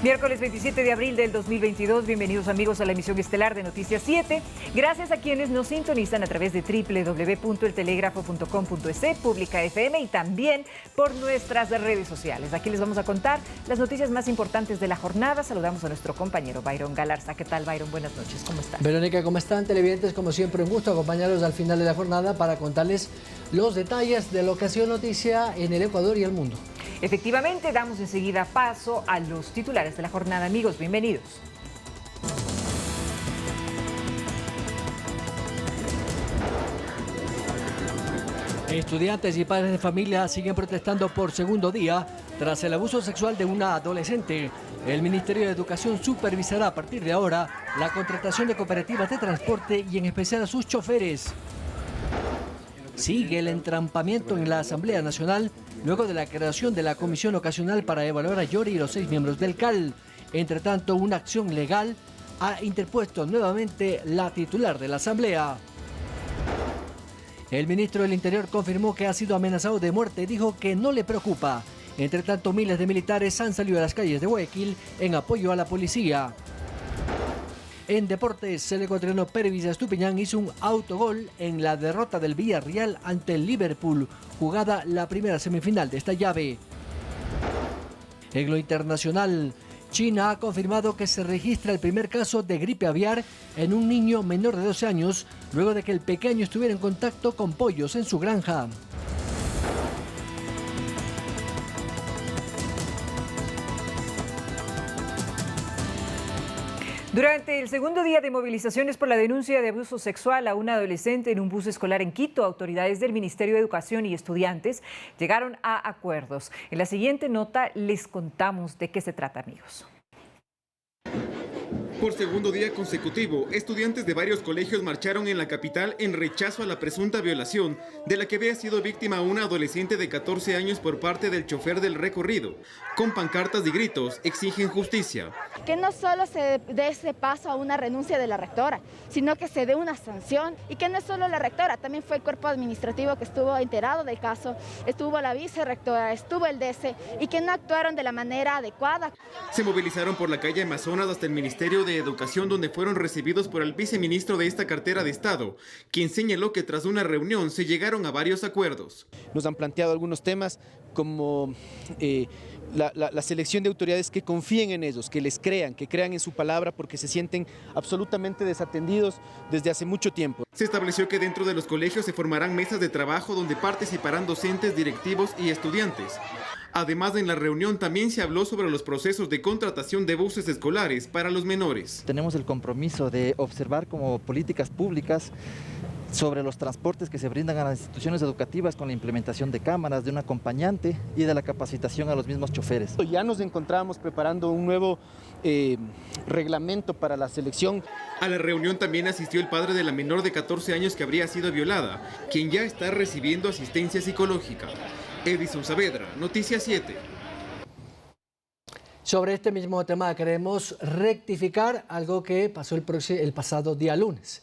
Miércoles 27 de abril del 2022, bienvenidos amigos a la emisión estelar de Noticias 7. Gracias a quienes nos sintonizan a través de www.eltelegrafo.com.es, Pública FM y también por nuestras redes sociales. Aquí les vamos a contar las noticias más importantes de la jornada. Saludamos a nuestro compañero Byron Galarza. ¿Qué tal, Byron? Buenas noches, ¿cómo estás? Verónica, ¿cómo están? Televidentes, como siempre, un gusto acompañarlos al final de la jornada para contarles los detalles de lo que ha sido noticia en el Ecuador y el mundo. Efectivamente, damos enseguida paso a los titulares de la jornada. Amigos, bienvenidos. Estudiantes y padres de familia siguen protestando por segundo día tras el abuso sexual de una adolescente. El Ministerio de Educación supervisará a partir de ahora la contratación de cooperativas de transporte y en especial a sus choferes. Sigue el entrampamiento en la Asamblea Nacional luego de la creación de la Comisión Ocasional para evaluar a Yori y los 6 miembros del CAL. Entre tanto, una acción legal ha interpuesto nuevamente la titular de la Asamblea. El ministro del Interior confirmó que ha sido amenazado de muerte y dijo que no le preocupa. Entre tanto, miles de militares han salido a las calles de Guayaquil en apoyo a la policía. En deportes, el ecuatoriano Pervis Estupiñán hizo un autogol en la derrota del Villarreal ante el Liverpool, jugada la primera semifinal de esta llave. En lo internacional, China ha confirmado que se registra el primer caso de gripe aviar en un niño menor de 12 años, luego de que el pequeño estuviera en contacto con pollos en su granja. Durante el segundo día de movilizaciones por la denuncia de abuso sexual a una adolescente en un bus escolar en Quito, autoridades del Ministerio de Educación y estudiantes llegaron a acuerdos. En la siguiente nota les contamos de qué se trata, amigos. Por segundo día consecutivo, estudiantes de varios colegios marcharon en la capital en rechazo a la presunta violación de la que había sido víctima una adolescente de 14 años por parte del chofer del recorrido. Con pancartas y gritos exigen justicia. Que no solo se dé ese paso a una renuncia de la rectora, sino que se dé una sanción y que no es solo la rectora, también fue el cuerpo administrativo que estuvo enterado del caso, estuvo la vicerrectora, estuvo el DC y que no actuaron de la manera adecuada. Se movilizaron por la calle Amazonas hasta el Ministerio de Educación, donde fueron recibidos por el viceministro de esta cartera de Estado, quien señaló que tras una reunión se llegaron a varios acuerdos. Nos han planteado algunos temas como la selección de autoridades que confíen en ellos, que les crean, que crean en su palabra porque se sienten absolutamente desatendidos desde hace mucho tiempo. Se estableció que dentro de los colegios se formarán mesas de trabajo donde participarán docentes, directivos y estudiantes. Además, en la reunión también se habló sobre los procesos de contratación de buses escolares para los menores. Tenemos el compromiso de observar como políticas públicas sobre los transportes que se brindan a las instituciones educativas con la implementación de cámaras, de un acompañante y de la capacitación a los mismos choferes. Ya nos encontramos preparando un nuevo reglamento para la selección. A la reunión también asistió el padre de la menor de 14 años que habría sido violada, quien ya está recibiendo asistencia psicológica. Edison Saavedra, Noticias 7. Sobre este mismo tema queremos rectificar algo que pasó el pasado día lunes,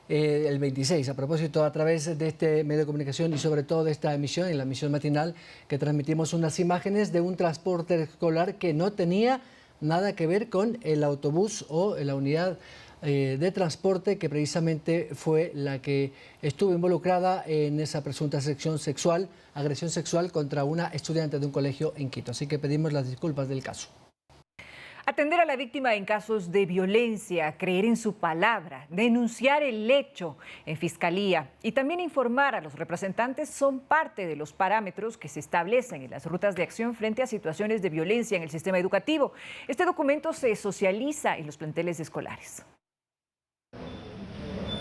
el 26. A propósito, a través de este medio de comunicación y sobre todo de esta emisión, en la emisión matinal, que transmitimos unas imágenes de un transporte escolar que no tenía nada que ver con el autobús o la unidad de transporte que precisamente fue la que estuvo involucrada en esa presunta agresión sexual contra una estudiante de un colegio en Quito. Así que pedimos las disculpas del caso. Atender a la víctima en casos de violencia, creer en su palabra, denunciar el hecho en fiscalía y también informar a los representantes son parte de los parámetros que se establecen en las rutas de acción frente a situaciones de violencia en el sistema educativo. Este documento se socializa en los planteles escolares.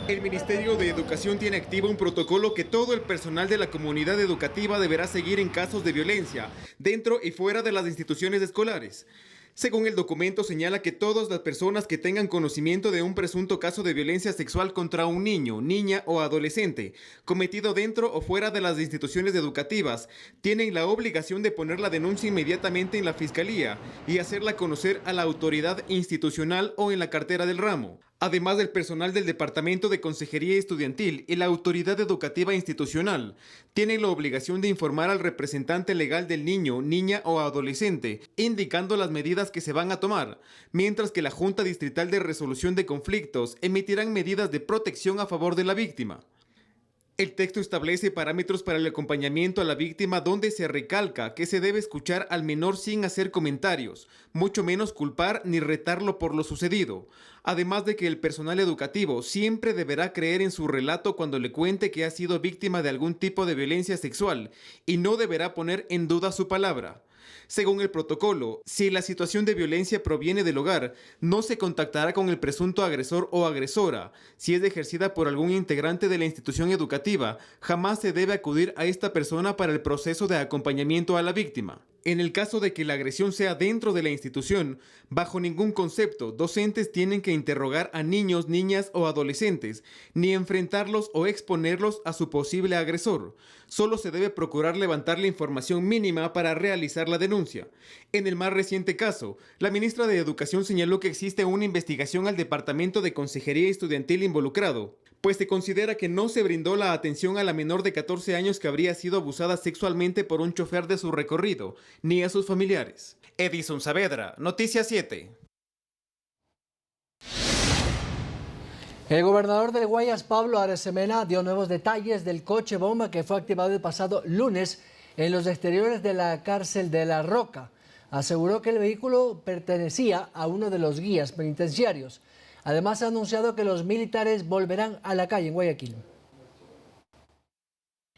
El Ministerio de Educación tiene activo un protocolo que todo el personal de la comunidad educativa deberá seguir en casos de violencia, dentro y fuera de las instituciones escolares. Según el documento, señala que todas las personas que tengan conocimiento de un presunto caso de violencia sexual contra un niño, niña o adolescente, cometido dentro o fuera de las instituciones educativas, tienen la obligación de poner la denuncia inmediatamente en la Fiscalía y hacerla conocer a la autoridad institucional o en la cartera del ramo. Además del personal del Departamento de Consejería Estudiantil y la Autoridad Educativa Institucional, tienen la obligación de informar al representante legal del niño, niña o adolescente, indicando las medidas que se van a tomar, mientras que la Junta Distrital de Resolución de Conflictos emitirán medidas de protección a favor de la víctima. El texto establece parámetros para el acompañamiento a la víctima donde se recalca que se debe escuchar al menor sin hacer comentarios, mucho menos culpar ni retarlo por lo sucedido. Además de que el personal educativo siempre deberá creer en su relato cuando le cuente que ha sido víctima de algún tipo de violencia sexual y no deberá poner en duda su palabra. Según el protocolo, si la situación de violencia proviene del hogar, no se contactará con el presunto agresor o agresora. Si es ejercida por algún integrante de la institución educativa, jamás se debe acudir a esta persona para el proceso de acompañamiento a la víctima. En el caso de que la agresión sea dentro de la institución, bajo ningún concepto, docentes tienen que interrogar a niños, niñas o adolescentes, ni enfrentarlos o exponerlos a su posible agresor. Solo se debe procurar levantar la información mínima para realizar la denuncia. En el más reciente caso, la ministra de Educación señaló que existe una investigación al Departamento de Consejería Estudiantil involucrado, pues se considera que no se brindó la atención a la menor de 14 años que habría sido abusada sexualmente por un chofer de su recorrido, ni a sus familiares. Edison Saavedra, Noticias 7. El gobernador del Guayas, Pablo Arosemena, dio nuevos detalles del coche bomba que fue activado el pasado lunes en los exteriores de la cárcel de La Roca. Aseguró que el vehículo pertenecía a uno de los guías penitenciarios. Además, ha anunciado que los militares volverán a la calle en Guayaquil.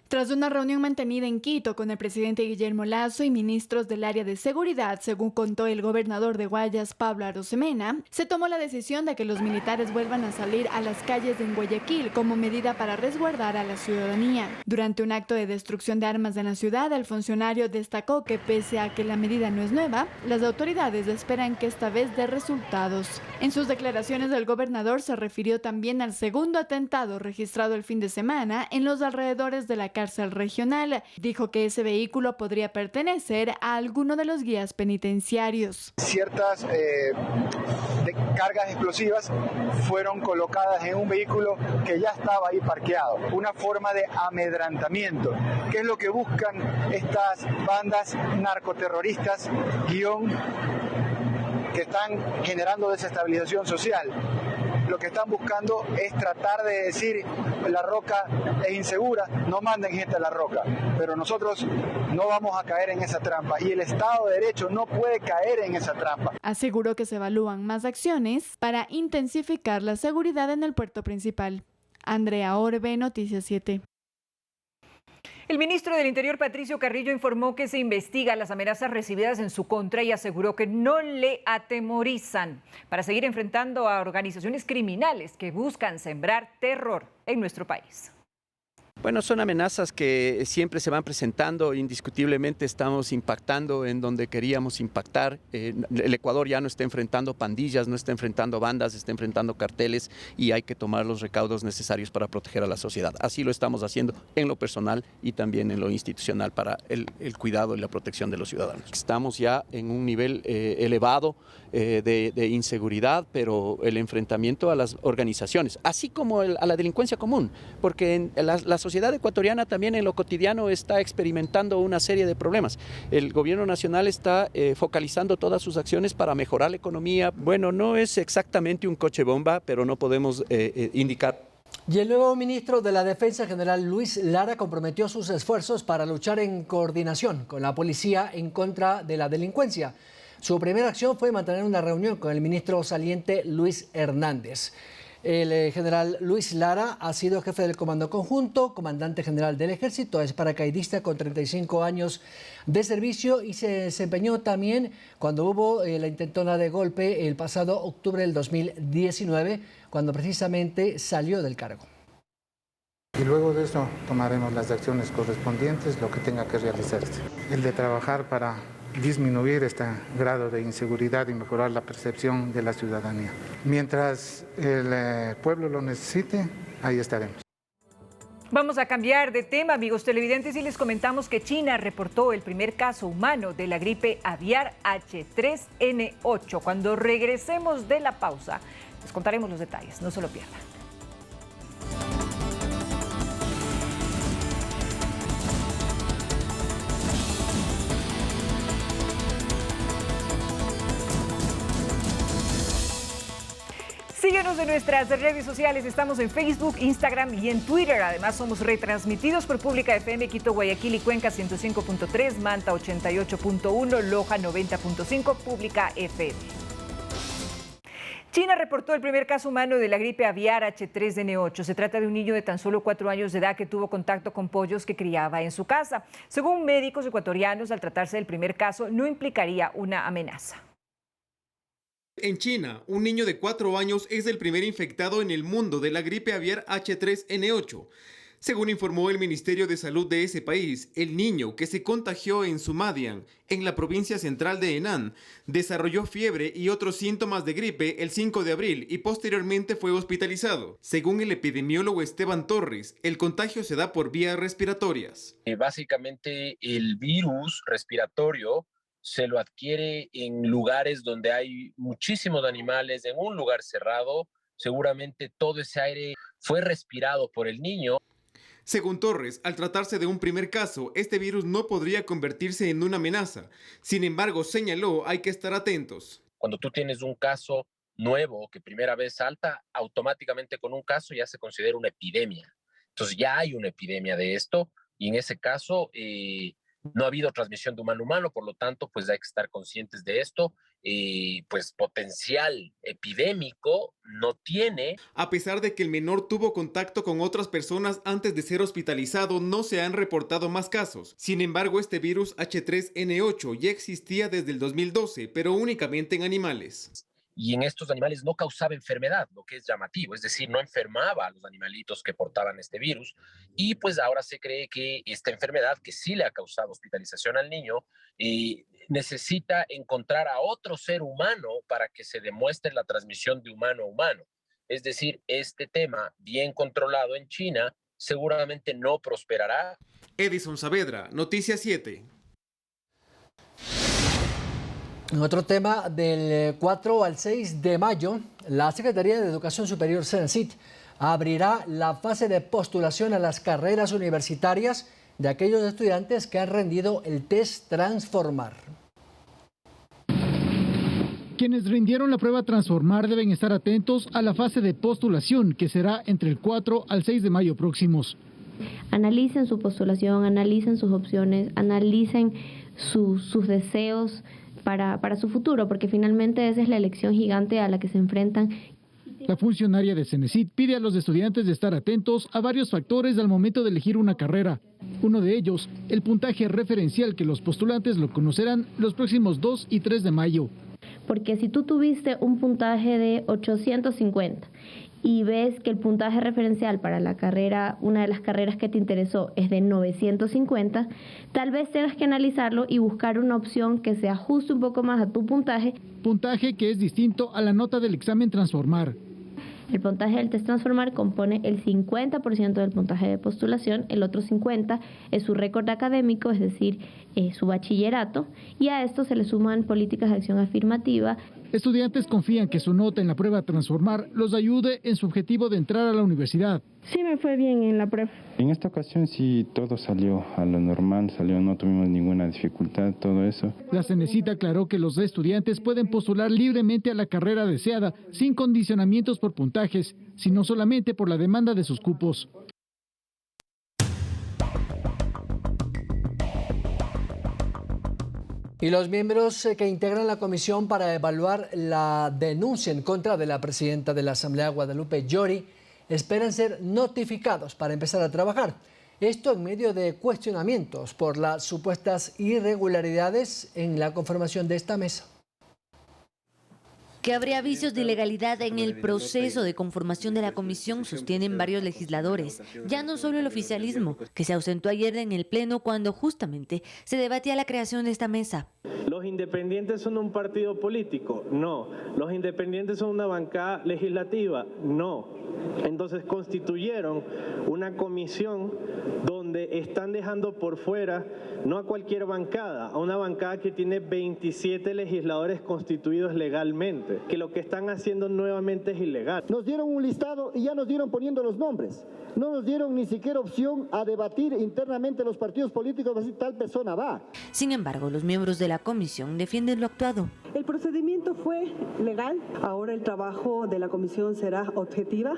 Tras una reunión mantenida en Quito con el presidente Guillermo Lasso y ministros del área de seguridad, según contó el gobernador de Guayas, Pablo Arosemena, se tomó la decisión de que los militares vuelvan a salir a las calles en Guayaquil como medida para resguardar a la ciudadanía. Durante un acto de destrucción de armas en la ciudad, el funcionario destacó que pese a que la medida no es nueva, las autoridades esperan que esta vez dé resultados. En sus declaraciones, el gobernador se refirió también al segundo atentado registrado el fin de semana en los alrededores de la cárcel regional. Dijo que ese vehículo podría pertenecer a alguno de los guías penitenciarios. Ciertas cargas explosivas fueron colocadas en un vehículo que ya estaba ahí parqueado. Una forma de amedrentamiento, que es lo que buscan estas bandas narcoterroristas, que están generando desestabilización social. Lo que están buscando es tratar de decir La Roca es insegura, no manden gente a La Roca, pero nosotros no vamos a caer en esa trampa y el Estado de Derecho no puede caer en esa trampa. Aseguró que se evalúan más acciones para intensificar la seguridad en el puerto principal. Andrea Orbe, Noticias 7. El ministro del Interior, Patricio Carrillo, informó que se investiga las amenazas recibidas en su contra y aseguró que no le atemorizan para seguir enfrentando a organizaciones criminales que buscan sembrar terror en nuestro país. Bueno, son amenazas que siempre se van presentando, indiscutiblemente estamos impactando en donde queríamos impactar. El Ecuador ya no está enfrentando pandillas, no está enfrentando bandas, está enfrentando carteles y hay que tomar los recaudos necesarios para proteger a la sociedad. Así lo estamos haciendo en lo personal y también en lo institucional para el cuidado y la protección de los ciudadanos. Estamos ya en un nivel elevado de inseguridad, pero el enfrentamiento a las organizaciones, así como a la delincuencia común, porque en la sociedad ecuatoriana también en lo cotidiano está experimentando una serie de problemas. El gobierno nacional está focalizando todas sus acciones para mejorar la economía. Bueno, no es exactamente un coche bomba, pero no podemos indicar. Y el nuevo ministro de la Defensa, general Luis Lara, comprometió sus esfuerzos para luchar en coordinación con la policía en contra de la delincuencia. Su primera acción fue mantener una reunión con el ministro saliente Luis Hernández. El general Luis Lara ha sido jefe del Comando Conjunto, comandante general del Ejército, es paracaidista con 35 años de servicio y se desempeñó también cuando hubo la intentona de golpe el pasado octubre del 2019, cuando precisamente salió del cargo. Y luego de eso tomaremos las acciones correspondientes, lo que tenga que realizarse. El de trabajar para disminuir este grado de inseguridad y mejorar la percepción de la ciudadanía. Mientras el pueblo lo necesite, ahí estaremos. Vamos a cambiar de tema, amigos televidentes, y les comentamos que China reportó el primer caso humano de la gripe aviar H3N8. Cuando regresemos de la pausa, Les contaremos los detalles, no se lo pierdan. Síguenos en nuestras redes sociales, estamos en Facebook, Instagram y en Twitter. Además somos retransmitidos por Pública FM, Quito, Guayaquil y Cuenca 105.3, Manta 88.1, Loja 90.5, Pública FM. China reportó el primer caso humano de la gripe aviar H3N8. Se trata de un niño de tan solo 4 años de edad que tuvo contacto con pollos que criaba en su casa. Según médicos ecuatorianos, al tratarse del primer caso, no implicaría una amenaza. En China, un niño de 4 años es el primer infectado en el mundo de la gripe aviar H3N8. Según informó el Ministerio de Salud de ese país, el niño que se contagió en Sumadian, en la provincia central de Henan, desarrolló fiebre y otros síntomas de gripe el 5 de abril y posteriormente fue hospitalizado. Según el epidemiólogo Esteban Torres, el contagio se da por vías respiratorias. Básicamente el virus respiratorio se lo adquiere en lugares donde hay muchísimos animales, en un lugar cerrado. Seguramente todo ese aire fue respirado por el niño. Según Torres, al tratarse de un primer caso, este virus no podría convertirse en una amenaza. Sin embargo, señaló, hay que estar atentos. Cuando tú tienes un caso nuevo que primera vez salta, automáticamente con un caso ya se considera una epidemia. Entonces ya hay una epidemia de esto y en ese caso no ha habido transmisión de humano a humano, por lo tanto, pues hay que estar conscientes de esto. Pues potencial epidémico no tiene. A pesar de que el menor tuvo contacto con otras personas antes de ser hospitalizado, no se han reportado más casos. Sin embargo, este virus H3N8 ya existía desde el 2012, pero únicamente en animales. Y en estos animales no causaba enfermedad, lo que es llamativo, es decir, no enfermaba a los animalitos que portaban este virus. Y pues ahora se cree que esta enfermedad, que sí le ha causado hospitalización al niño, necesita encontrar a otro ser humano para que se demuestre la transmisión de humano a humano. Es decir, este tema bien controlado en China seguramente no prosperará. Edison Saavedra, Noticias 7. En otro tema, del 4 al 6 de mayo, la Secretaría de Educación Superior, CENESID, abrirá la fase de postulación a las carreras universitarias de aquellos estudiantes que han rendido el test Transformar. Quienes rindieron la prueba Transformar deben estar atentos a la fase de postulación, que será entre el 4 al 6 de mayo próximos. Analicen su postulación, analicen sus opciones, analicen sus deseos para su futuro, porque finalmente esa es la elección gigante a la que se enfrentan. La funcionaria de CENESID pide a los estudiantes de estar atentos a varios factores al momento de elegir una carrera. Uno de ellos, el puntaje referencial, que los postulantes lo conocerán los próximos 2 y 3 de mayo. Porque si tú tuviste un puntaje de 850 y ves que el puntaje referencial para la carrera, una de las carreras que te interesó, es de 950, tal vez tengas que analizarlo y buscar una opción que se ajuste un poco más a tu puntaje. Puntaje que es distinto a la nota del examen Transformar. El puntaje del test Transformar compone el 50% del puntaje de postulación, el otro 50% es su récord académico, es decir, su bachillerato, y a esto se le suman políticas de acción afirmativa. Estudiantes confían que su nota en la prueba Transformar los ayude en su objetivo de entrar a la universidad. Sí, me fue bien en la prueba. En esta ocasión sí todo salió a lo normal, no tuvimos ninguna dificultad, todo eso. La CENESID aclaró que los estudiantes pueden postular libremente a la carrera deseada, sin condicionamientos por puntajes, sino solamente por la demanda de sus cupos. Y los miembros que integran la comisión para evaluar la denuncia en contra de la presidenta de la Asamblea, Guadalupe Llori, esperan ser notificados para empezar a trabajar. Esto en medio de cuestionamientos por las supuestas irregularidades en la conformación de esta mesa. Que habría vicios de ilegalidad en el proceso de conformación de la comisión, sostienen varios legisladores. Ya no solo el oficialismo, que se ausentó ayer en el Pleno cuando justamente se debatía la creación de esta mesa. ¿Los independientes son un partido político? No. ¿Los independientes son una bancada legislativa? No. Entonces constituyeron una comisión donde están dejando por fuera no a cualquier bancada, a una bancada que tiene 27 legisladores constituidos legalmente, que lo que están haciendo nuevamente es ilegal. Nos dieron un listado y ya nos dieron poniendo los nombres. No nos dieron ni siquiera opción a debatir internamente los partidos políticos, así tal persona va. Sin embargo, los miembros de la comisión defienden lo actuado. El procedimiento fue legal. Ahora el trabajo de la comisión será objetiva,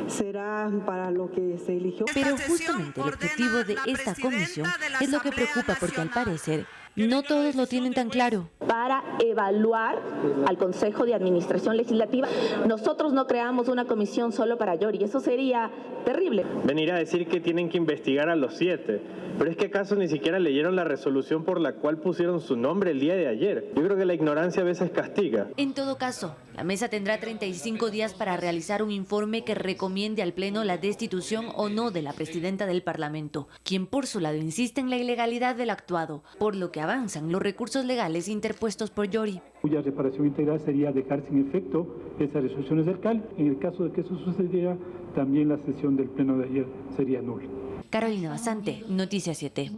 será para lo que se eligió. Pero justamente el objetivo de esta comisión es lo que preocupa, porque al parecer no todos lo tienen tan claro. Para evaluar al Consejo de Administración Legislativa, nosotros no creamos una comisión solo para Yori, eso sería terrible. Venir a decir que tienen que investigar a los 7, pero es que acaso ni siquiera leyeron la resolución por la cual pusieron su nombre el día de ayer. Yo creo que la ignorancia a veces castiga. En todo caso, la mesa tendrá 35 días para realizar un informe que recomiende al Pleno la destitución o no de la presidenta del Parlamento, quien por su lado insiste en la ilegalidad del actuado, por lo que avanzan los recursos legales interpuestos por Yori. Cuya reparación integral sería dejar sin efecto esas resoluciones del CAL. En el caso de que eso sucediera, también la sesión del Pleno de ayer sería nula. Carolina Basante, Noticias 7.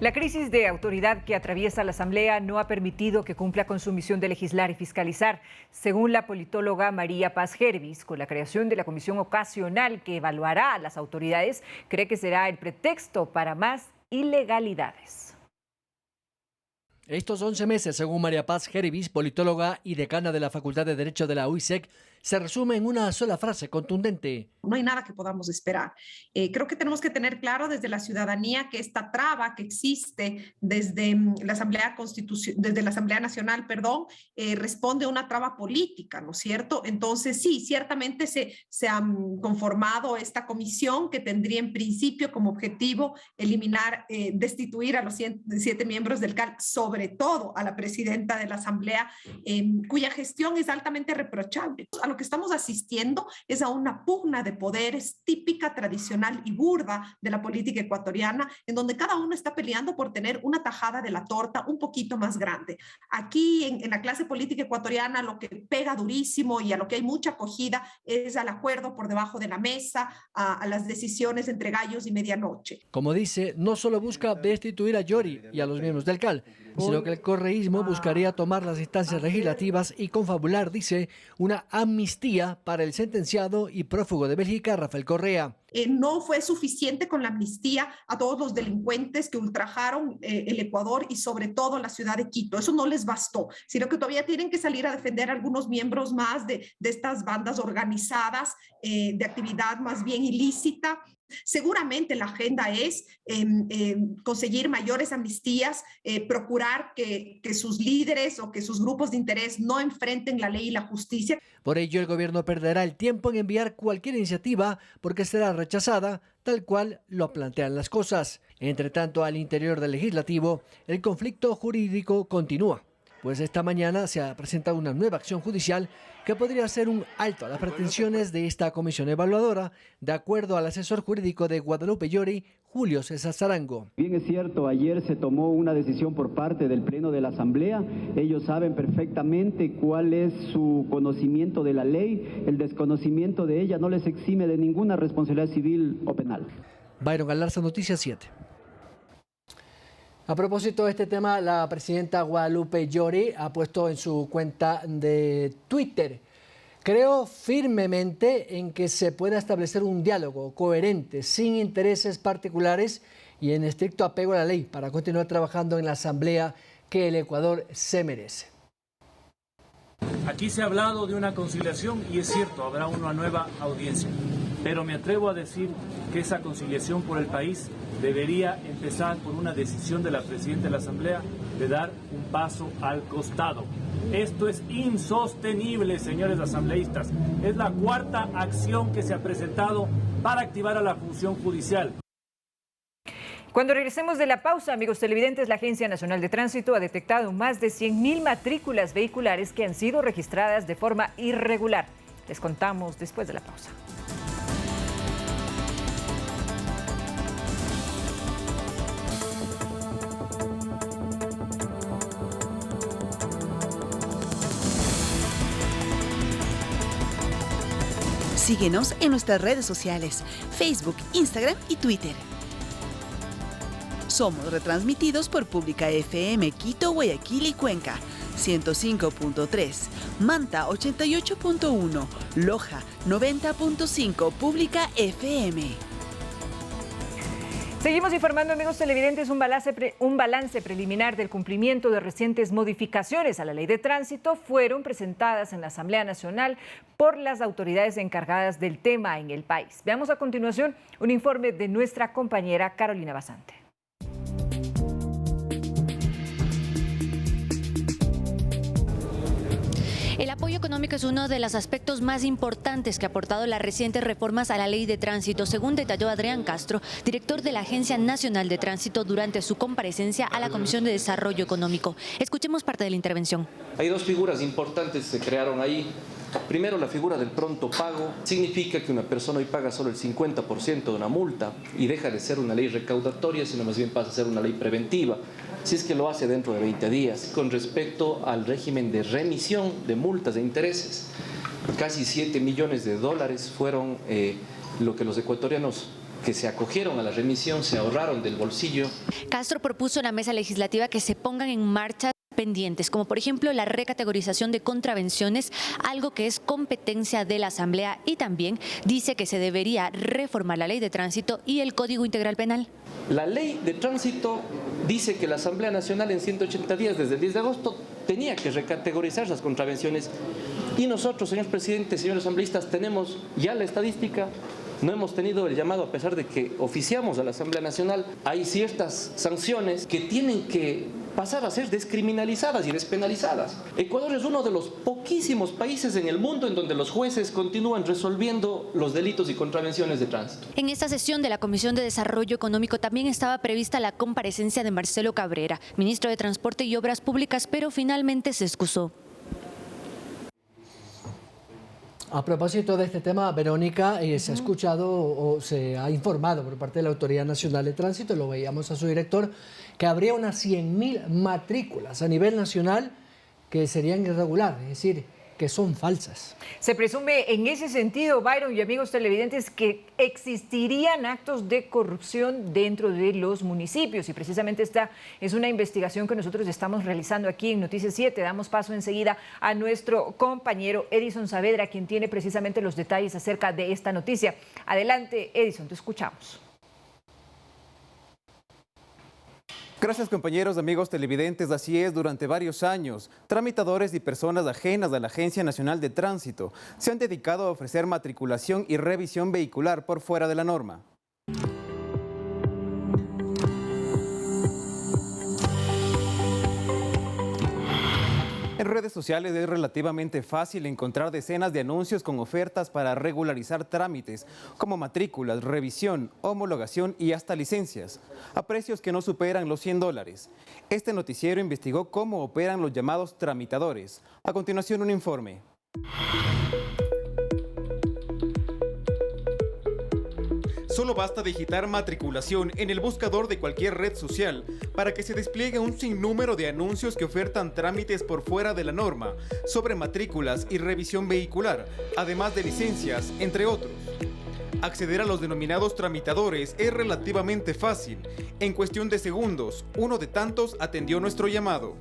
La crisis de autoridad que atraviesa la Asamblea no ha permitido que cumpla con su misión de legislar y fiscalizar. Según la politóloga María Paz Gervis, con la creación de la comisión ocasional que evaluará a las autoridades, cree que será el pretexto para más ilegalidades. Estos 11 meses, según María Paz Gervis, politóloga y decana de la Facultad de Derecho de la UISEC, se resume en una sola frase contundente. No hay nada que podamos esperar. Creo que tenemos que tener claro desde la ciudadanía que esta traba que existe desde la Asamblea Nacional, responde a una traba política, ¿no es cierto? Entonces, sí, ciertamente se ha conformado esta comisión que tendría en principio como objetivo destituir a los 7 miembros del CAL, sobre todo a la presidenta de la Asamblea, cuya gestión es altamente reprochable. A lo que estamos asistiendo es a una pugna de poderes típica, tradicional y burda de la política ecuatoriana, en donde cada uno está peleando por tener una tajada de la torta un poquito más grande. Aquí en la clase política ecuatoriana lo que pega durísimo y a lo que hay mucha acogida es al acuerdo por debajo de la mesa, a las decisiones entre gallos y medianoche. Como dice, no solo busca destituir a Yori y a los miembros del CAL, sino que el correísmo buscaría tomar las instancias legislativas y confabular, dice, una amnistía para el sentenciado y prófugo de Bélgica, Rafael Correa. No fue suficiente con la amnistía a todos los delincuentes que ultrajaron el Ecuador y sobre todo la ciudad de Quito. Eso no les bastó, sino que todavía tienen que salir a defender a algunos miembros más de estas bandas organizadas de actividad más bien ilícita. Seguramente la agenda es conseguir mayores amnistías, procurar que sus líderes o que sus grupos de interés no enfrenten la ley y la justicia. Por ello, el gobierno perderá el tiempo en enviar cualquier iniciativa porque será rechazada, tal cual lo plantean las cosas. Entre tanto, al interior del legislativo, el conflicto jurídico continúa, pues esta mañana se ha presentado una nueva acción judicial que podría ser un alto a las pretensiones de esta comisión evaluadora, de acuerdo al asesor jurídico de Guadalupe Yori, Julio César Zarango. Bien es cierto, ayer se tomó una decisión por parte del Pleno de la Asamblea. Ellos saben perfectamente cuál es su conocimiento de la ley. El desconocimiento de ella no les exime de ninguna responsabilidad civil o penal. Byron Galarza, Noticias 7. A propósito de este tema, la presidenta Guadalupe Yori ha puesto en su cuenta de Twitter: creo firmemente en que se pueda establecer un diálogo coherente, sin intereses particulares y en estricto apego a la ley, para continuar trabajando en la Asamblea que el Ecuador se merece. Aquí se ha hablado de una conciliación y es cierto, habrá una nueva audiencia, pero me atrevo a decir que esa conciliación por el país debería empezar por una decisión de la presidenta de la Asamblea de dar un paso al costado. Esto es insostenible, señores asambleístas. Es la cuarta acción que se ha presentado para activar a la función judicial. Cuando regresemos de la pausa, amigos televidentes, la Agencia Nacional de Tránsito ha detectado más de 100.000 matrículas vehiculares que han sido registradas de forma irregular. Les contamos después de la pausa. Síguenos en nuestras redes sociales, Facebook, Instagram y Twitter. Somos retransmitidos por Pública FM Quito, Guayaquil y Cuenca, 105.3, Manta 88.1, Loja 90.5, Pública FM. Seguimos informando, amigos televidentes, un balance preliminar del cumplimiento de recientes modificaciones a la Ley de Tránsito fueron presentadas en la Asamblea Nacional por las autoridades encargadas del tema en el país. Veamos a continuación un informe de nuestra compañera Carolina Basante. El apoyo económico es uno de los aspectos más importantes que ha aportado las recientes reformas a la Ley de Tránsito, según detalló Adrián Castro, director de la Agencia Nacional de Tránsito, durante su comparecencia a la Comisión de Desarrollo Económico. Escuchemos parte de la intervención. Hay dos figuras importantes que se crearon ahí. Primero, la figura del pronto pago. Significa que una persona hoy paga solo el 50% de una multa y deja de ser una ley recaudatoria, sino más bien pasa a ser una ley preventiva, si es que lo hace dentro de 20 días. Con respecto al régimen de remisión de multas de intereses, casi 7 millones de dólares fueron lo que los ecuatorianos que se acogieron a la remisión se ahorraron del bolsillo. Castro propuso en la mesa legislativa que se pongan en marcha pendientes, como por ejemplo la recategorización de contravenciones, algo que es competencia de la Asamblea, y también dice que se debería reformar la Ley de Tránsito y el Código Integral Penal. La Ley de Tránsito dice que la Asamblea Nacional en 180 días, desde el 10 de agosto, tenía que recategorizar las contravenciones, y nosotros, señor presidente, señores asambleístas, tenemos ya la estadística. No hemos tenido el llamado, a pesar de que oficiamos a la Asamblea Nacional. Hay ciertas sanciones que tienen que pasar a ser descriminalizadas y despenalizadas. Ecuador es uno de los poquísimos países en el mundo en donde los jueces continúan resolviendo los delitos y contravenciones de tránsito. En esta sesión de la Comisión de Desarrollo Económico también estaba prevista la comparecencia de Marcelo Cabrera, ministro de Transporte y Obras Públicas, pero finalmente se excusó. A propósito de este tema, Verónica, se ha escuchado o se ha informado por parte de la Autoridad Nacional de Tránsito, lo veíamos a su director, que habría unas 100.000 matrículas a nivel nacional que serían irregulares, es decir, que son falsas. Se presume en ese sentido, Byron y amigos televidentes, que existirían actos de corrupción dentro de los municipios, y precisamente esta es una investigación que nosotros estamos realizando aquí en Noticias 7. Damos paso enseguida a nuestro compañero Edison Saavedra, quien tiene precisamente los detalles acerca de esta noticia. Adelante, Edison, te escuchamos. Gracias, compañeros, amigos televidentes. Así es, durante varios años, tramitadores y personas ajenas a la Agencia Nacional de Tránsito se han dedicado a ofrecer matriculación y revisión vehicular por fuera de la norma. En redes sociales es relativamente fácil encontrar decenas de anuncios con ofertas para regularizar trámites, como matrículas, revisión, homologación y hasta licencias, a precios que no superan los $100. Este noticiero investigó cómo operan los llamados tramitadores. A continuación, un informe. Solo basta digitar matriculación en el buscador de cualquier red social para que se despliegue un sinnúmero de anuncios que ofertan trámites por fuera de la norma sobre matrículas y revisión vehicular, además de licencias, entre otros. Acceder a los denominados tramitadores es relativamente fácil. En cuestión de segundos, uno de tantos atendió nuestro llamado.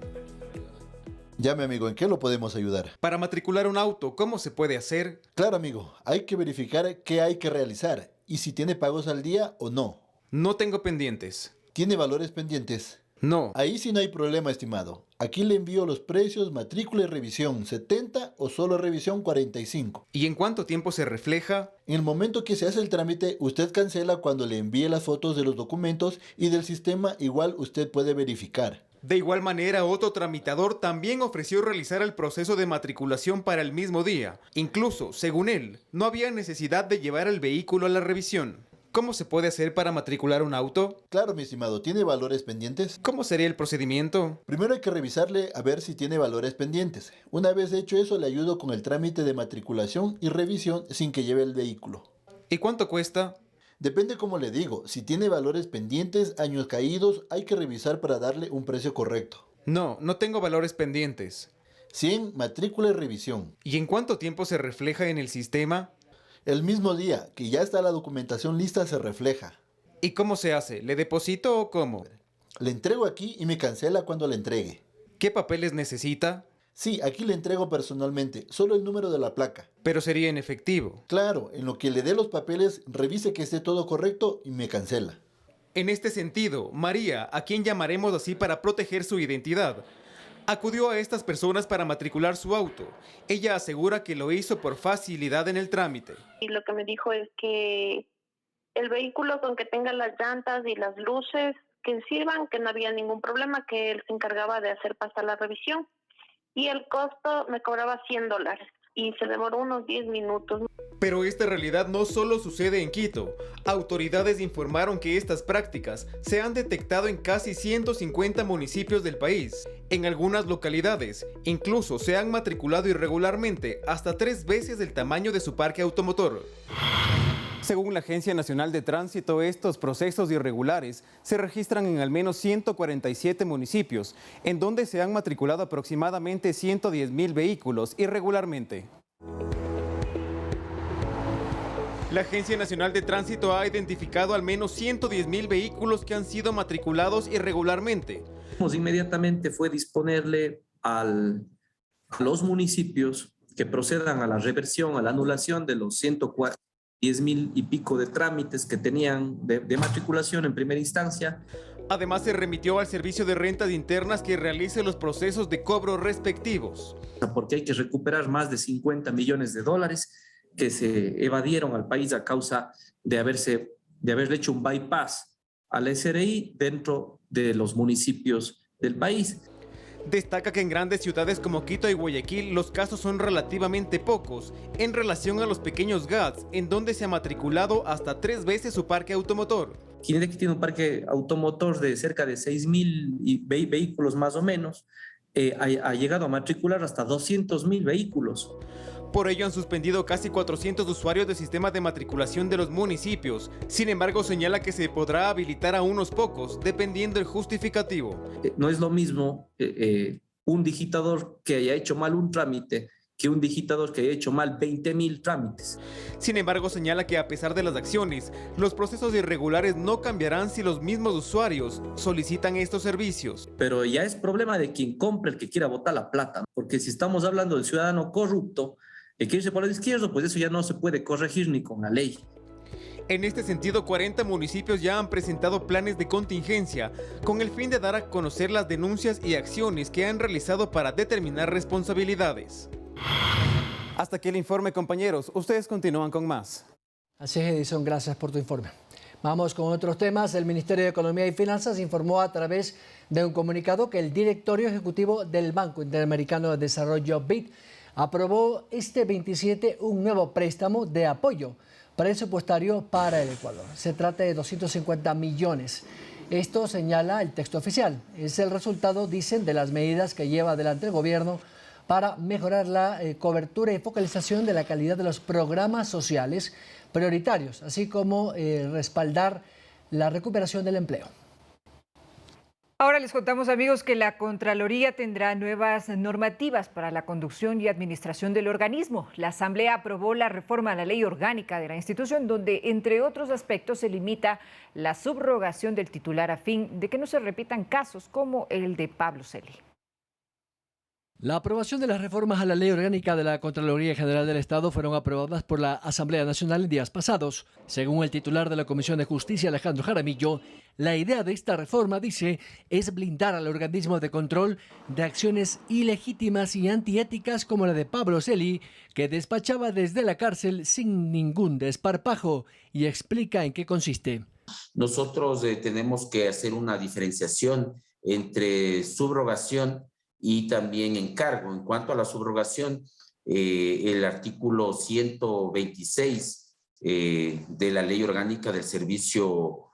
Llame, amigo, ¿en qué lo podemos ayudar? Para matricular un auto, ¿cómo se puede hacer? Claro, amigo, hay que verificar qué hay que realizar y si tiene pagos al día o no. No tengo pendientes. ¿Tiene valores pendientes? No. Ahí sí no hay problema, estimado. Aquí le envío los precios, matrícula y revisión, 70 o solo revisión 45. ¿Y en cuánto tiempo se refleja? En el momento que se hace el trámite, usted cancela cuando le envíe las fotos de los documentos y del sistema igual usted puede verificar. De igual manera, otro tramitador también ofreció realizar el proceso de matriculación para el mismo día. Incluso, según él, no había necesidad de llevar el vehículo a la revisión. ¿Cómo se puede hacer para matricular un auto? Claro, mi estimado, ¿tiene valores pendientes? ¿Cómo sería el procedimiento? Primero hay que revisarle a ver si tiene valores pendientes. Una vez hecho eso, le ayudo con el trámite de matriculación y revisión sin que lleve el vehículo. ¿Y cuánto cuesta? Depende, como le digo, si tiene valores pendientes, años caídos, hay que revisar para darle un precio correcto. No, no tengo valores pendientes. 100, matrícula y revisión. ¿Y en cuánto tiempo se refleja en el sistema? El mismo día que ya está la documentación lista se refleja. ¿Y cómo se hace? ¿Le deposito o cómo? Le entrego aquí y me cancela cuando le entregue. ¿Qué papeles necesita? Sí, aquí le entrego personalmente, solo el número de la placa. Pero sería en efectivo. Claro, en lo que le dé los papeles, revise que esté todo correcto y me cancela. En este sentido, María, a quien llamaremos así para proteger su identidad, acudió a estas personas para matricular su auto. Ella asegura que lo hizo por facilidad en el trámite. Y lo que me dijo es que el vehículo con que tenga las llantas y las luces que sirvan, que no había ningún problema, que él se encargaba de hacer pasar la revisión. Y el costo me cobraba $100 y se demoró unos 10 minutos. Pero esta realidad no solo sucede en Quito. Autoridades informaron que estas prácticas se han detectado en casi 150 municipios del país. En algunas localidades, incluso se han matriculado irregularmente hasta 3 veces el tamaño de su parque automotor. Según la Agencia Nacional de Tránsito, estos procesos irregulares se registran en al menos 147 municipios, en donde se han matriculado aproximadamente 110.000 vehículos irregularmente. La Agencia Nacional de Tránsito ha identificado al menos 110.000 vehículos que han sido matriculados irregularmente. Inmediatamente fue disponerle a los municipios que procedan a la reversión, a la anulación de los 10.000 y pico de trámites que tenían de matriculación en primera instancia. Además, se remitió al Servicio de Rentas Internas que realice los procesos de cobro respectivos. Porque hay que recuperar más de $50 millones que se evadieron al país a causa de haberle hecho un bypass al SRI dentro de los municipios del país. Destaca que en grandes ciudades como Quito y Guayaquil los casos son relativamente pocos en relación a los pequeños GATS, en donde se ha matriculado hasta 3 veces su parque automotor. Quinedec tiene un parque automotor de cerca de 6.000 vehículos más o menos, ha llegado a matricular hasta 200.000 vehículos. Por ello han suspendido casi 400 usuarios del sistema de matriculación de los municipios. Sin embargo, señala que se podrá habilitar a unos pocos, dependiendo del justificativo. No es lo mismo un digitador que haya hecho mal un trámite que un digitador que haya hecho mal 20.000 trámites. Sin embargo, señala que a pesar de las acciones, los procesos irregulares no cambiarán si los mismos usuarios solicitan estos servicios. Pero ya es problema de quien compre, el que quiera botar la plata, porque si estamos hablando del ciudadano corrupto, el que irse por el izquierdo, pues eso ya no se puede corregir ni con la ley. En este sentido, 40 municipios ya han presentado planes de contingencia con el fin de dar a conocer las denuncias y acciones que han realizado para determinar responsabilidades. Hasta aquí el informe, compañeros. Ustedes continúan con más. Así es, Edison, gracias por tu informe. Vamos con otros temas. El Ministerio de Economía y Finanzas informó a través de un comunicado que el directorio ejecutivo del Banco Interamericano de Desarrollo BID aprobó este 27 un nuevo préstamo de apoyo presupuestario para el Ecuador. Se trata de 250 millones. Esto señala el texto oficial. Es el resultado, dicen, de las medidas que lleva adelante el gobierno para mejorar la cobertura y focalización de la calidad de los programas sociales prioritarios, así como respaldar la recuperación del empleo. Ahora les contamos, amigos, que la Contraloría tendrá nuevas normativas para la conducción y administración del organismo. La Asamblea aprobó la reforma a la ley orgánica de la institución, donde, entre otros aspectos, se limita la subrogación del titular a fin de que no se repitan casos como el de Pablo Celi. La aprobación de las reformas a la Ley Orgánica de la Contraloría General del Estado fueron aprobadas por la Asamblea Nacional en días pasados. Según el titular de la Comisión de Justicia, Alejandro Jaramillo, la idea de esta reforma, dice, es blindar al organismo de control de acciones ilegítimas y antiéticas como la de Pablo Celi, que despachaba desde la cárcel sin ningún desparpajo, y explica en qué consiste. Nosotros tenemos que hacer una diferenciación entre subrogación y también encargo. En cuanto a la subrogación, el artículo 126 de la Ley Orgánica del Servicio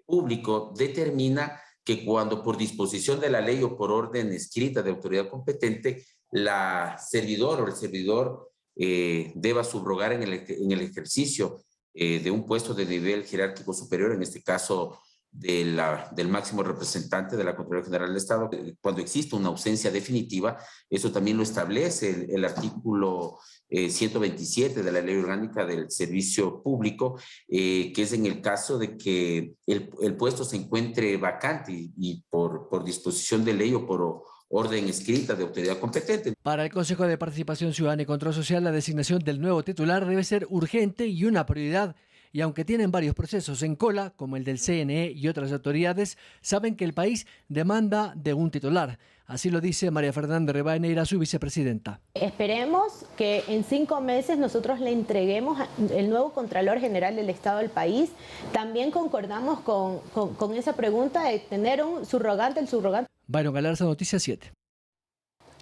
Público determina que cuando por disposición de la ley o por orden escrita de autoridad competente, la servidor o el servidor deba subrogar en el ejercicio de un puesto de nivel jerárquico superior, en este caso del máximo representante de la Contraloría General del Estado. Cuando existe una ausencia definitiva, eso también lo establece el artículo 127 de la Ley Orgánica del Servicio Público, que es en el caso de que el puesto se encuentre vacante y por disposición de ley o por orden escrita de autoridad competente. Para el Consejo de Participación Ciudadana y Control Social, la designación del nuevo titular debe ser urgente y una prioridad. Y aunque tienen varios procesos en cola, como el del CNE y otras autoridades, saben que el país demanda de un titular. Así lo dice María Fernanda Rivadeneira, su vicepresidenta. Esperemos que en 5 meses nosotros le entreguemos el nuevo Contralor General del Estado al país. También concordamos con esa pregunta de tener un subrogante, el subrogante. Byron Galarza, Noticias 7.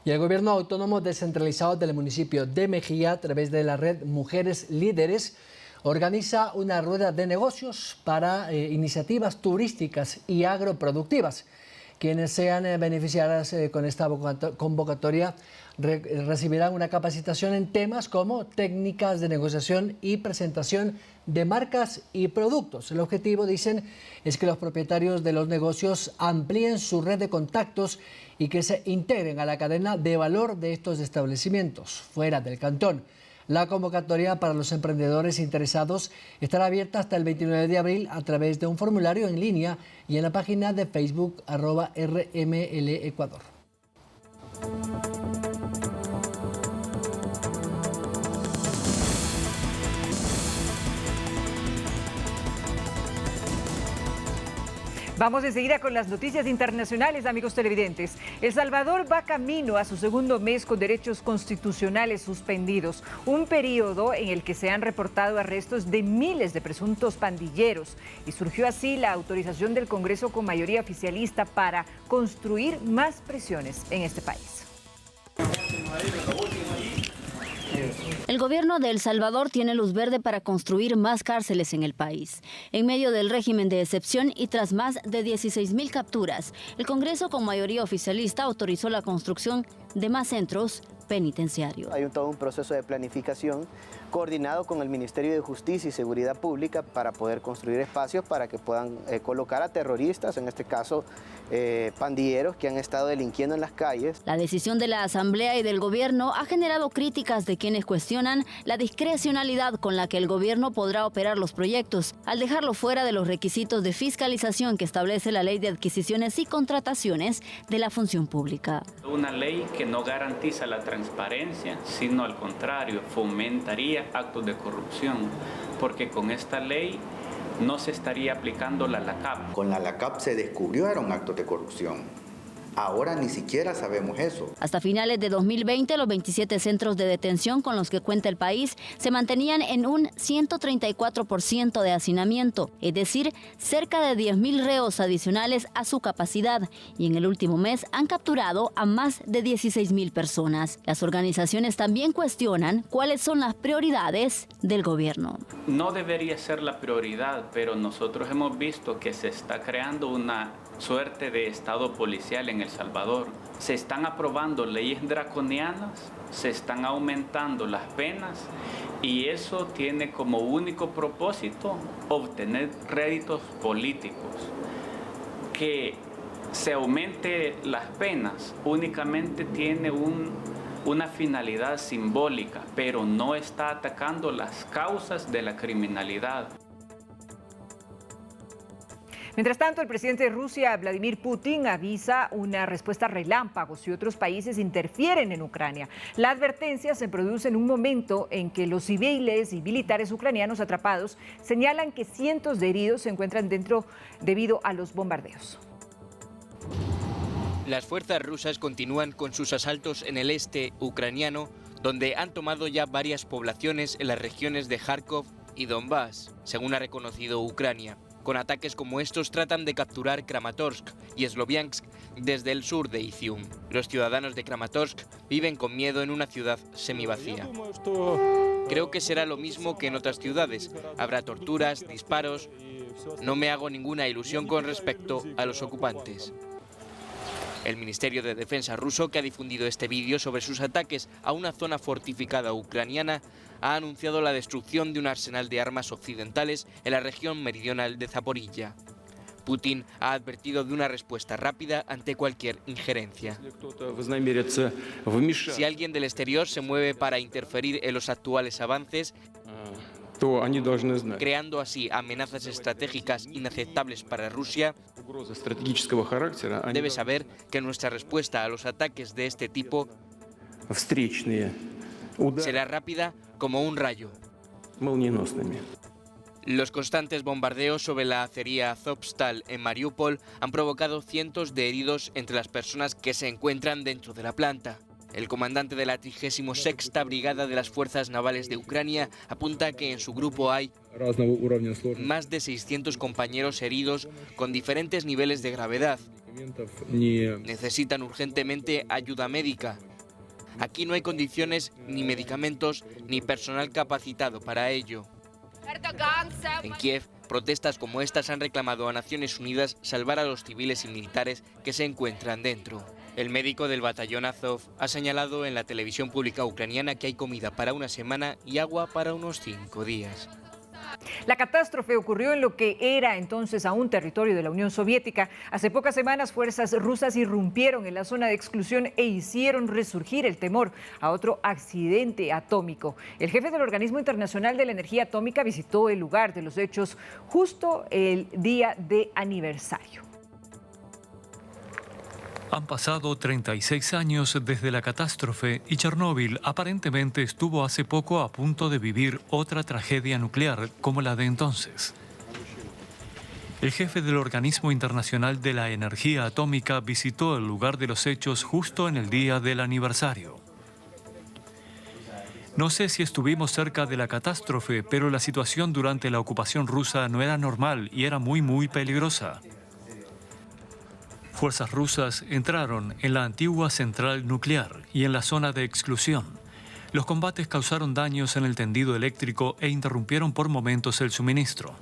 Y el gobierno autónomo descentralizado del municipio de Mejía, a través de la red Mujeres Líderes, organiza una rueda de negocios para iniciativas turísticas y agroproductivas. Quienes sean beneficiadas con esta convocatoria recibirán una capacitación en temas como técnicas de negociación y presentación de marcas y productos. El objetivo, dicen, es que los propietarios de los negocios amplíen su red de contactos y que se integren a la cadena de valor de estos establecimientos fuera del cantón. La convocatoria para los emprendedores interesados estará abierta hasta el 29 de abril a través de un formulario en línea y en la página de Facebook @RML Ecuador. Vamos enseguida con las noticias internacionales, amigos televidentes. El Salvador va camino a su segundo mes con derechos constitucionales suspendidos, un periodo en el que se han reportado arrestos de miles de presuntos pandilleros y surgió así la autorización del Congreso con mayoría oficialista para construir más prisiones en este país. El gobierno de El Salvador tiene luz verde para construir más cárceles en el país. En medio del régimen de excepción y tras más de 16.000 capturas, el Congreso con mayoría oficialista autorizó la construcción de más centros penitenciarios. Hay todo un proceso de planificación coordinado con el Ministerio de Justicia y Seguridad Pública para poder construir espacios para que puedan colocar a terroristas, en este caso pandilleros que han estado delinquiendo en las calles. La decisión de la Asamblea y del Gobierno ha generado críticas de quienes cuestionan la discrecionalidad con la que el Gobierno podrá operar los proyectos, al dejarlo fuera de los requisitos de fiscalización que establece la Ley de Adquisiciones y Contrataciones de la Función Pública. Una ley que no garantiza la transparencia, sino al contrario, fomentaría actos de corrupción, porque con esta ley no se estaría aplicando la LACAP. Con la LACAP se descubrieron actos de corrupción. Ahora ni siquiera sabemos eso. Hasta finales de 2020, los 27 centros de detención con los que cuenta el país se mantenían en un 134% de hacinamiento, es decir, cerca de 10.000 reos adicionales a su capacidad, y en el último mes han capturado a más de 16.000 personas. Las organizaciones también cuestionan cuáles son las prioridades del gobierno. No debería ser la prioridad, pero nosotros hemos visto que se está creando una suerte de estado policial en El Salvador. Se están aprobando leyes draconianas, se están aumentando las penas y eso tiene como único propósito obtener réditos políticos. Que se aumente las penas únicamente tiene una finalidad simbólica, pero no está atacando las causas de la criminalidad. Mientras tanto, el presidente de Rusia, Vladimir Putin, avisa una respuesta relámpago si otros países interfieren en Ucrania. La advertencia se produce en un momento en que los civiles y militares ucranianos atrapados señalan que cientos de heridos se encuentran dentro debido a los bombardeos. Las fuerzas rusas continúan con sus asaltos en el este ucraniano, donde han tomado ya varias poblaciones en las regiones de Kharkov y Donbass, según ha reconocido Ucrania. Con ataques como estos tratan de capturar Kramatorsk y Sloviansk desde el sur de Izium. Los ciudadanos de Kramatorsk viven con miedo en una ciudad semivacía. Creo que será lo mismo que en otras ciudades. Habrá torturas, disparos. No me hago ninguna ilusión con respecto a los ocupantes. El Ministerio de Defensa ruso, que ha difundido este vídeo sobre sus ataques a una zona fortificada ucraniana, ha anunciado la destrucción de un arsenal de armas occidentales en la región meridional de Zaporilla. Putin ha advertido de una respuesta rápida ante cualquier injerencia. Si alguien del exterior se mueve para interferir en los actuales avances, creando así amenazas estratégicas inaceptables para Rusia, debe saber que nuestra respuesta a los ataques de este tipo será rápida como un rayo. Los constantes bombardeos sobre la acería Azovstal en Mariupol han provocado cientos de heridos entre las personas que se encuentran dentro de la planta. El comandante de la 36ª Brigada de las Fuerzas Navales de Ucrania apunta que en su grupo hay más de 600 compañeros heridos con diferentes niveles de gravedad. Necesitan urgentemente ayuda médica. Aquí no hay condiciones, ni medicamentos, ni personal capacitado para ello. En Kiev, protestas como estas han reclamado a Naciones Unidas salvar a los civiles y militares que se encuentran dentro. El médico del batallón Azov ha señalado en la televisión pública ucraniana que hay comida para una semana y agua para unos 5 días. La catástrofe ocurrió en lo que era entonces aún territorio de la Unión Soviética. Hace pocas semanas, fuerzas rusas irrumpieron en la zona de exclusión e hicieron resurgir el temor a otro accidente atómico. El jefe del Organismo Internacional de la Energía Atómica visitó el lugar de los hechos justo el día de aniversario. Han pasado 36 años desde la catástrofe y Chernóbil aparentemente estuvo hace poco a punto de vivir otra tragedia nuclear como la de entonces. El jefe del Organismo Internacional de la Energía Atómica visitó el lugar de los hechos justo en el día del aniversario. No sé si estuvimos cerca de la catástrofe, pero la situación durante la ocupación rusa no era normal y era muy peligrosa. Fuerzas rusas entraron en la antigua central nuclear y en la zona de exclusión. Los combates causaron daños en el tendido eléctrico e interrumpieron por momentos el suministro.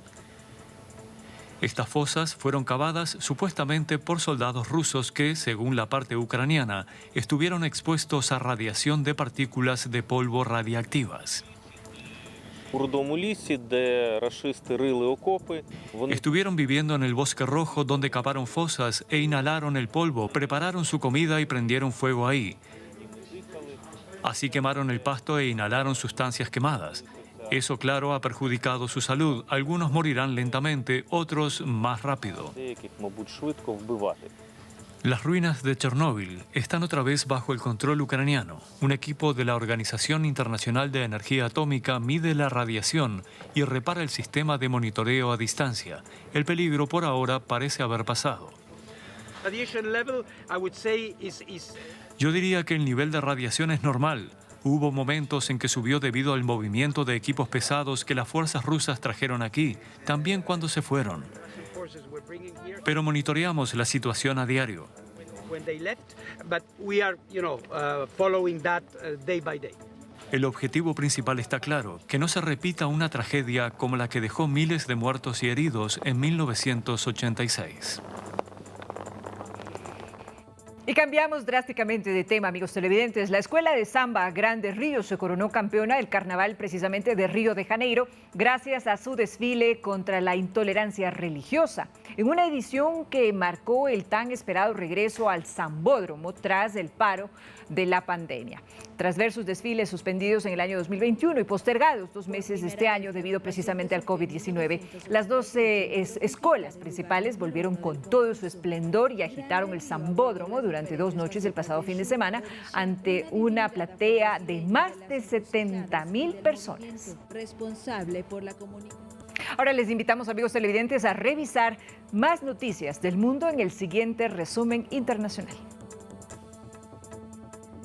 Estas fosas fueron cavadas supuestamente por soldados rusos que, según la parte ucraniana, estuvieron expuestos a radiación de partículas de polvo radiactivas. Estuvieron viviendo en el Bosque Rojo, donde cavaron fosas e inhalaron el polvo, prepararon su comida y prendieron fuego ahí. Así quemaron el pasto e inhalaron sustancias quemadas. Eso, claro, ha perjudicado su salud. Algunos morirán lentamente, otros más rápido. Las ruinas de Chernóbil están otra vez bajo el control ucraniano. Un equipo de la Organización Internacional de Energía Atómica mide la radiación y repara el sistema de monitoreo a distancia. El peligro por ahora parece haber pasado. Yo diría que el nivel de radiación es normal. Hubo momentos en que subió debido al movimiento de equipos pesados que las fuerzas rusas trajeron aquí, también cuando se fueron. Pero monitoreamos la situación a diario. El objetivo principal está claro, que no se repita una tragedia como la que dejó miles de muertos y heridos en 1986. Y cambiamos drásticamente de tema, amigos televidentes. La Escuela de Samba Grandes Ríos se coronó campeona del carnaval precisamente de Río de Janeiro gracias a su desfile contra la intolerancia religiosa, en una edición que marcó el tan esperado regreso al sambódromo tras el paro de la pandemia. Tras ver sus desfiles suspendidos en el año 2021 y postergados 2 meses de este año debido precisamente al COVID-19, las 12 escuelas principales volvieron con todo su esplendor y agitaron el sambódromo durante 2 noches el pasado fin de semana ante una platea de más de 70,000 personas. Ahora les invitamos, amigos televidentes, a revisar más noticias del mundo en el siguiente resumen internacional.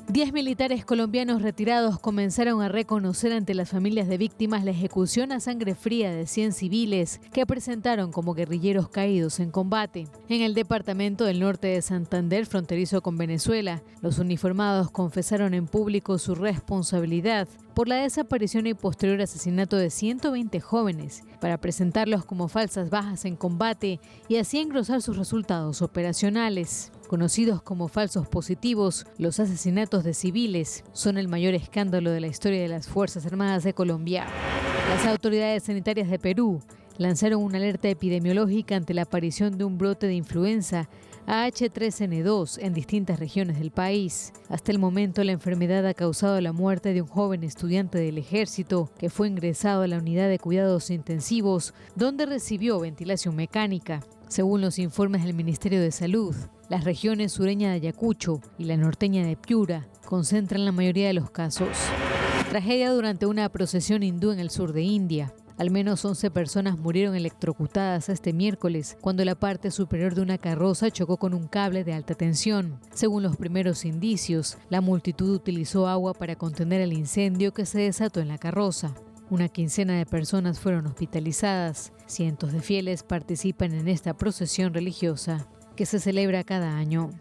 10 militares colombianos retirados comenzaron a reconocer ante las familias de víctimas la ejecución a sangre fría de 100 civiles que presentaron como guerrilleros caídos en combate. En el departamento del norte de Santander, fronterizo con Venezuela, los uniformados confesaron en público su responsabilidad por la desaparición y posterior asesinato de 120 jóvenes para presentarlos como falsas bajas en combate y así engrosar sus resultados operacionales. Conocidos como falsos positivos, los asesinatos de civiles son el mayor escándalo de la historia de las Fuerzas Armadas de Colombia. Las autoridades sanitarias de Perú lanzaron una alerta epidemiológica ante la aparición de un brote de influenza H3N2 en distintas regiones del país. Hasta el momento, la enfermedad ha causado la muerte de un joven estudiante del ejército que fue ingresado a la unidad de cuidados intensivos, donde recibió ventilación mecánica. Según los informes del Ministerio de Salud, las regiones sureña de Ayacucho y la norteña de Piura concentran la mayoría de los casos. Tragedia durante una procesión hindú en el sur de India. Al menos 11 personas murieron electrocutadas este miércoles cuando la parte superior de una carroza chocó con un cable de alta tensión. Según los primeros indicios, la multitud utilizó agua para contener el incendio que se desató en la carroza. Una quincena de personas fueron hospitalizadas. Cientos de fieles participan en esta procesión religiosa que se celebra cada año.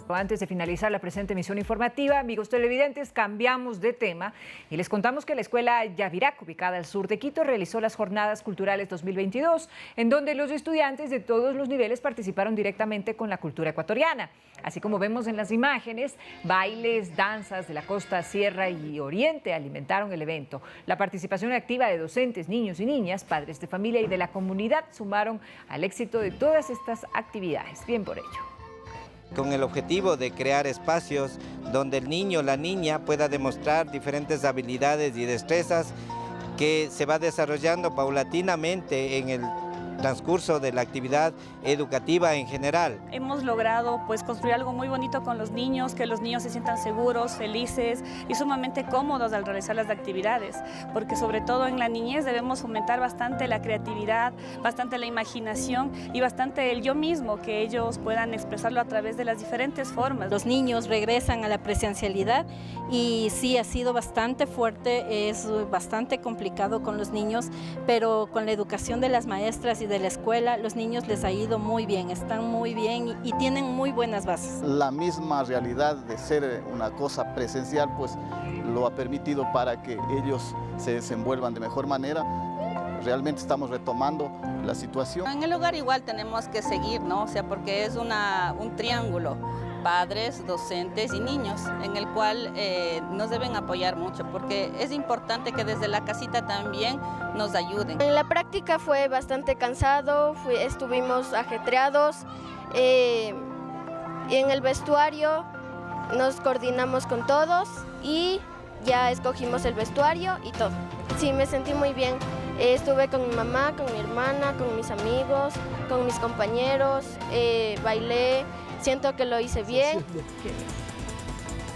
Antes de finalizar la presente emisión informativa, amigos televidentes, cambiamos de tema y les contamos que la escuela Yavirac, ubicada al sur de Quito, realizó las Jornadas Culturales 2022, en donde los estudiantes de todos los niveles participaron directamente con la cultura ecuatoriana. Así como vemos en las imágenes, bailes, danzas de la costa, sierra y oriente alimentaron el evento. La participación activa de docentes, niños y niñas, padres de familia y de la comunidad sumaron al éxito de todas estas actividades. Bien por ello. Con el objetivo de crear espacios donde el niño o la niña pueda demostrar diferentes habilidades y destrezas que se va desarrollando paulatinamente en el transcurso de la actividad educativa en general. Hemos logrado construir algo muy bonito con los niños, que los niños se sientan seguros, felices y sumamente cómodos al realizar las actividades, porque sobre todo en la niñez debemos fomentar bastante la creatividad, bastante la imaginación y bastante el yo mismo, que ellos puedan expresarlo a través de las diferentes formas. Los niños regresan a la presencialidad y sí ha sido bastante fuerte, es bastante complicado con los niños, pero con la educación de las maestras y de la escuela, los niños les ha ido muy bien, están muy bien y tienen muy buenas bases. La misma realidad de ser una cosa presencial pues lo ha permitido para que ellos se desenvuelvan de mejor manera. Realmente estamos retomando la situación. En el hogar igual tenemos que seguir, ¿no? O sea, porque es un triángulo, padres, docentes y niños, en el cual nos deben apoyar mucho, porque es importante que desde la casita también nos ayuden. En la práctica fue bastante cansado, estuvimos ajetreados, y en el vestuario nos coordinamos con todos y ya escogimos el vestuario y todo. Sí, me sentí muy bien. Estuve con mi mamá, con mi hermana, con mis amigos, con mis compañeros, bailé, siento que lo hice bien.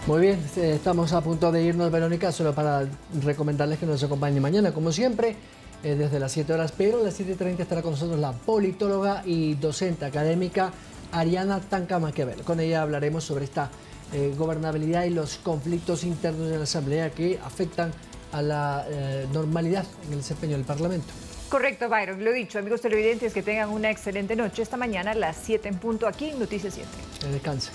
Muy bien, estamos a punto de irnos, Verónica, solo para recomendarles que nos acompañen mañana, como siempre, desde las 7 horas, pero a las 7:30 estará con nosotros la politóloga y docente académica Ariana Tanca Maquiavel. Con ella hablaremos sobre esta gobernabilidad y los conflictos internos de la Asamblea que afectan a la normalidad en el desempeño del Parlamento. Correcto, Byron, lo dicho. Amigos televidentes, que tengan una excelente noche. Esta mañana a las 7 en punto aquí, Noticias 7. Descansen.